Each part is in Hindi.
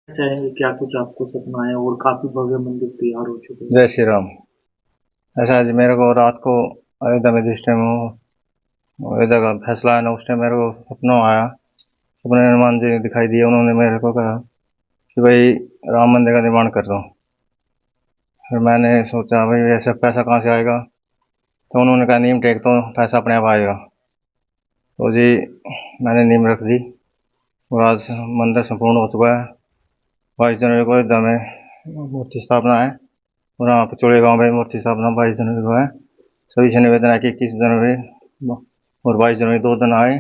चाहेंगे क्या कुछ आपको सपना है और काफी भव्य मंदिर तैयार हो चुके हैं। जय श्री राम। ऐसा आज मेरे को रात को अयोध्या में जिस टाइम अयोध्या का फैसला है ना, उस टाइम मेरे को सपना आया। सपने में हनुमान जी दिखाई दिए। उन्होंने मेरे को कहा कि भाई राम मंदिर का निर्माण कर दो। फिर मैंने सोचा भाई ऐसा पैसा कहाँ से आएगा, तो उन्होंने कहा नीम टेक तो पैसा अपने आप आएगा। तो जी मैंने नीम रख दी और आज मंदिर संपूर्ण हो चुका है। 22 जनवरी को अयोध्या में मूर्ति स्थापना है और यहाँ पचोड़े गाँव में मूर्ति स्थापना 22 जनवरी को है। सभी से निवेदन है कि 21 जनवरी और 22 जनवरी 2 दिन आए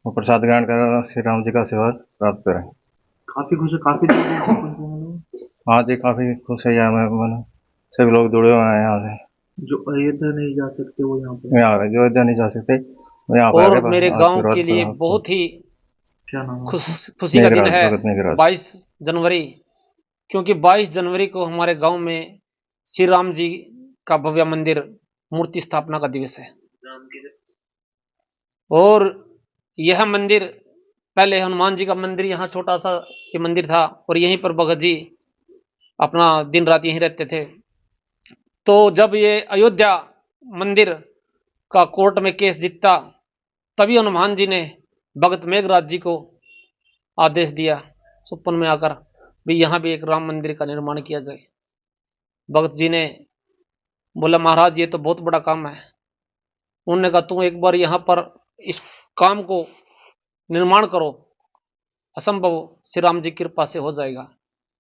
और प्रसाद ग्रहण कर श्री राम जी का आशीर्वाद प्राप्त करें। काफी खुश है, काफी दूर दूर से पहुंचे हैं लोग। हाँ जी, काफ़ी खुश है यहाँ मैं सभी लोग जुड़े हुए हैं यहाँ से। जो अयोध्या नहीं जा सकते वो यहाँ पे। यहाँ पे जो अयोध्या नहीं जा सकते वो यहाँ पे और आके मेरे गांव के आशीर्वाद लिए प्राप्त। बहुत ही क्या नाम है आपका? खुशी का दिन मेघराज, है भगत मेघराज। 22 जनवरी, क्योंकि 22 जनवरी को हमारे गांव में श्री राम जी का भव्य मंदिर मूर्ति स्थापना का दिवस है। और यह मंदिर पहले हनुमान जी का मंदिर यहाँ छोटा सा ये मंदिर था और यहीं पर भगत जी अपना दिन रात यहीं रहते थे। तो जब ये अयोध्या मंदिर का कोर्ट में केस जीता, तभी हनुमान जी ने भगत मेघराज जी को आदेश दिया सुपन में आकर भी यहाँ भी एक राम मंदिर का निर्माण किया जाए। भगत जी ने बोला महाराज ये तो बहुत बड़ा काम है। उन्होंने कहा तुम एक बार यहाँ पर इस काम को निर्माण करो, असंभव श्री राम जी की कृपा से हो जाएगा।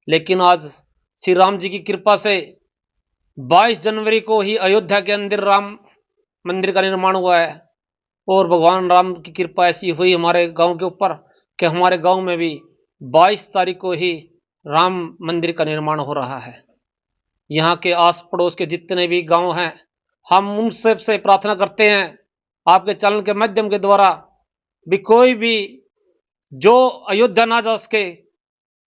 लेकिन आज श्री राम जी की कृपा से 22 जनवरी को ही अयोध्या के अंदर राम मंदिर का निर्माण हुआ है और भगवान राम की कृपा ऐसी हुई हमारे गांव के ऊपर कि हमारे गांव में भी 22 तारीख को ही राम मंदिर का निर्माण हो रहा है। यहाँ के आस पड़ोस के जितने भी गांव हैं, हम उन सब से प्रार्थना करते हैं आपके चैनल के माध्यम के द्वारा भी कोई भी जो अयोध्या ना जा सके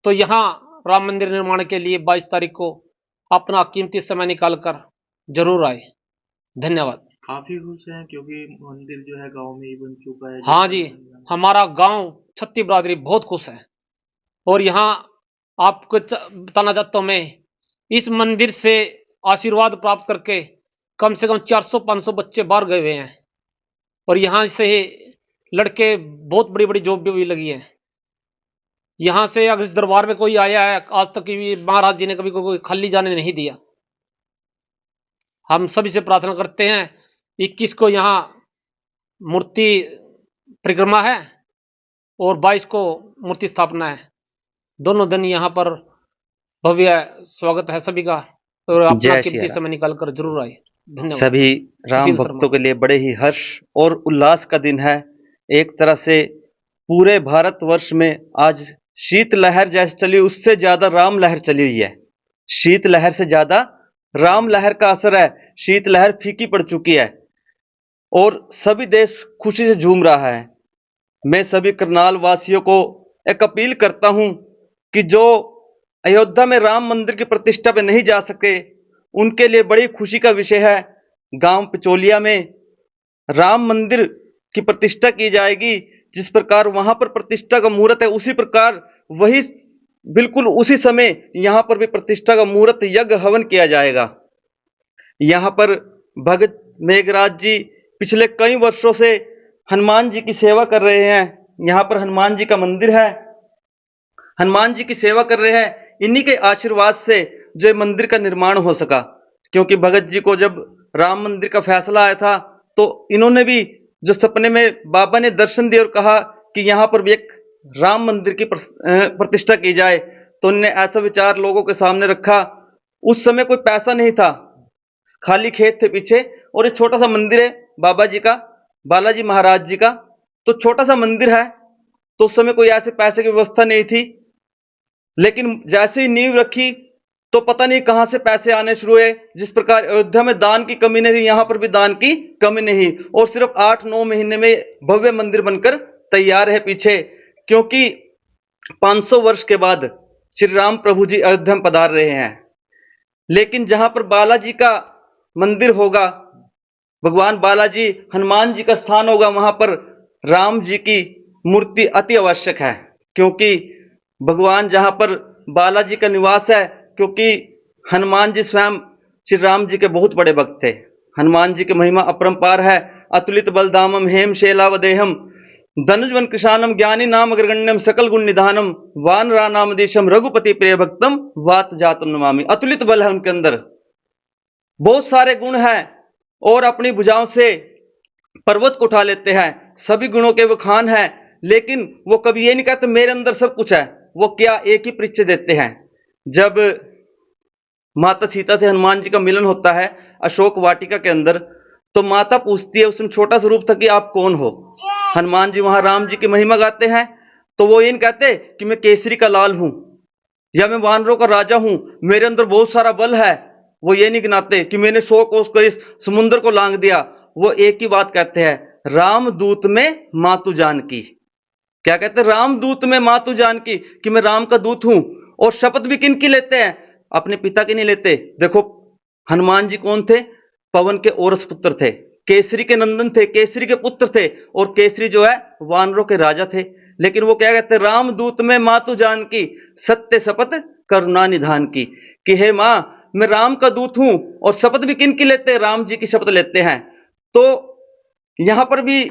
तो यहाँ राम मंदिर निर्माण के लिए 22 तारीख को अपना कीमती समय निकालकर जरूर आए। धन्यवाद। काफी खुश हैं क्योंकि मंदिर जो है गांव में ही बन चुका है। हाँ जी, हमारा गांव छत्ती बरादरी बहुत खुश है। और यहाँ आपको बताना चाहता हूँ मैं, इस मंदिर से आशीर्वाद प्राप्त करके कम से कम 400-500 बच्चे बाहर गए हुए हैं और यहाँ से लड़के बहुत बड़ी बड़ी जॉब भी लगी है। यहाँ से अगर इस दरबार में कोई आया है आज तक भी महाराज जी ने कभी कोई खाली जाने नहीं दिया। हम सभी से प्रार्थना करते हैं 21 को यहाँ मूर्ति परिक्रमा है और 22 को मूर्ति स्थापना है। दोनों दिन यहाँ पर भव्य स्वागत है सभी का और अपना कीमती समय निकाल कर जरूर आए। धन्यवाद। सभी राम भक्तों के लिए बड़े ही हर्ष और उल्लास का दिन है। एक तरह से पूरे भारतवर्ष में आज शीत लहर जैसे चली, उससे ज्यादा राम लहर चली हुई है। शीत लहर से ज्यादा राम लहर का असर है। शीत लहर फीकी पड़ चुकी है और सभी देश खुशी से झूम रहा है। मैं सभी करनाल वासियों को एक अपील करता हूं कि जो अयोध्या में राम मंदिर की प्रतिष्ठा पे नहीं जा सके, उनके लिए बड़ी खुशी का विषय है। गांव पिचोलिया में राम मंदिर की प्रतिष्ठा की जाएगी। जिस प्रकार वहां पर प्रतिष्ठा का मुहूर्त है, उसी प्रकार वही बिल्कुल उसी समय यहां पर भी प्रतिष्ठा का मुहूर्त यज्ञ हवन किया जाएगा। यहां पर भगत मेघराज जी पिछले कई वर्षों से हनुमान जी की सेवा कर रहे हैं। यहां पर हनुमान जी का मंदिर है, हनुमान जी की सेवा कर रहे हैं। इन्हीं के आशीर्वाद से जो मंदिर का निर्माण हो सका, क्योंकि भगत जी को जब राम मंदिर का फैसला आया था तो इन्होंने भी जो सपने में बाबा ने दर्शन दिए और कहा कि यहां पर भी एक राम मंदिर की प्रतिष्ठा की जाए, तो उन्होंने ऐसा विचार लोगों के सामने रखा। उस समय कोई पैसा नहीं था, खाली खेत थे पीछे और एक छोटा सा मंदिर है बाबा जी का, बालाजी महाराज जी का। तो छोटा सा मंदिर है, तो उस समय कोई ऐसे पैसे की व्यवस्था नहीं थी। लेकिन जैसे ही नींव रखी तो पता नहीं कहां से पैसे आने शुरू हुए। जिस प्रकार अयोध्या में दान की कमी नहीं, यहां पर भी दान की कमी नहीं और सिर्फ 8-9 महीने में भव्य मंदिर बनकर तैयार है पीछे। क्योंकि 500 वर्ष के बाद श्री राम प्रभु जी अयोध्या में पधार रहे हैं। लेकिन जहां पर बालाजी का मंदिर होगा, भगवान बालाजी हनुमान जी का स्थान होगा, वहां पर राम जी की मूर्ति अति आवश्यक है। क्योंकि भगवान जहां पर बालाजी का निवास है, क्योंकि हनुमान जी स्वयं श्री राम जी के बहुत बड़े भक्त थे। हनुमान जी की महिमा अपरंपार है। अतुलित बलधामम हेम शैलावदेहम धनुजवन कृशानम ज्ञानी नाम अग्रगण्यम सकल गुण निधानम वानरा नाम देशम रघुपति प्रिय भक्तम वात जातम नमामि। अतुलित बल है उनके अंदर, बहुत सारे गुण हैं और अपनी भुजाओं से पर्वत को उठा लेते हैं। सभी गुणों के वो खान हैं, लेकिन वो कभी ये नहीं कहते मेरे अंदर सब कुछ है। वो क्या एक ही परिचय देते हैं। जब माता सीता से हनुमान जी का मिलन होता है अशोक वाटिका के अंदर, तो माता पूछती है, उसमें छोटा सा रूप था कि आप कौन हो। हनुमान जी वहां राम जी की महिमा गाते हैं, तो वो ये नहीं कहते कि मैं केसरी का लाल हूं या मैं वानरों का राजा हूं, मेरे अंदर बहुत सारा बल है। वो ये नहीं गिनाते कि मैंने 100 कोस को इस समुद्र को लांग दिया। वो एक ही बात कहते हैं, राम दूत में मातु जानकी। क्या कहते हैं? राम दूत में मातु जानकी, कि मैं राम का दूत हूं। और शपथ भी किन की लेते हैं? अपने पिता की नहीं लेते। देखो हनुमान जी कौन थे? पवन के औरस पुत्र थे, केसरी के नंदन थे, केसरी के पुत्र थे, और केसरी जो है वानरों के राजा थे। लेकिन वो क्या कहते हैं? राम दूत में मातु जानकी सत्य शपथ करुणा निधान की, कि हे मां मैं राम का दूत हूं। और शपथ भी किन की लेते हैं? राम जी की शपथ लेते हैं। तो यहां पर भी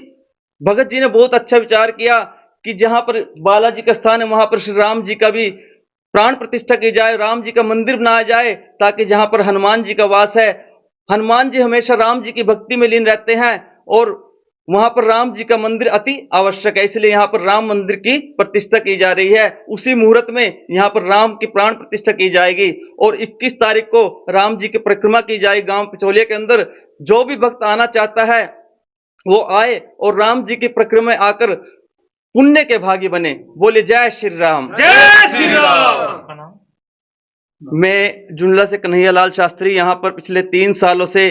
भगत जी ने बहुत अच्छा विचार किया कि जहां पर बालाजी का स्थान है वहां पर श्री राम जी का भी प्राण प्रतिष्ठा की जाए, राम जी का मंदिर बनाया जाए, ताकि जहां पर हनुमान जी का वास है, हनुमान जी हमेशा राम जी की भक्ति में लीन रहते हैं और वहां पर राम जी का मंदिर अति आवश्यक है। इसलिए यहां पर राम मंदिर की प्रतिष्ठा की जा रही है। उसी मुहूर्त में यहां पर राम की प्राण प्रतिष्ठा की जाएगी और 21 तारीख को राम जी की परिक्रमा की जाएगी गांव पिचौलिया के अंदर। जो भी भक्त आना चाहता है वो आए और राम जी की परिक्रमा में आकर पुण्य के भागी बने। बोले जय श्री राम। जय श्री राम। मैं जुमला से कन्हैया लाल शास्त्री यहाँ पर पिछले 3 सालों से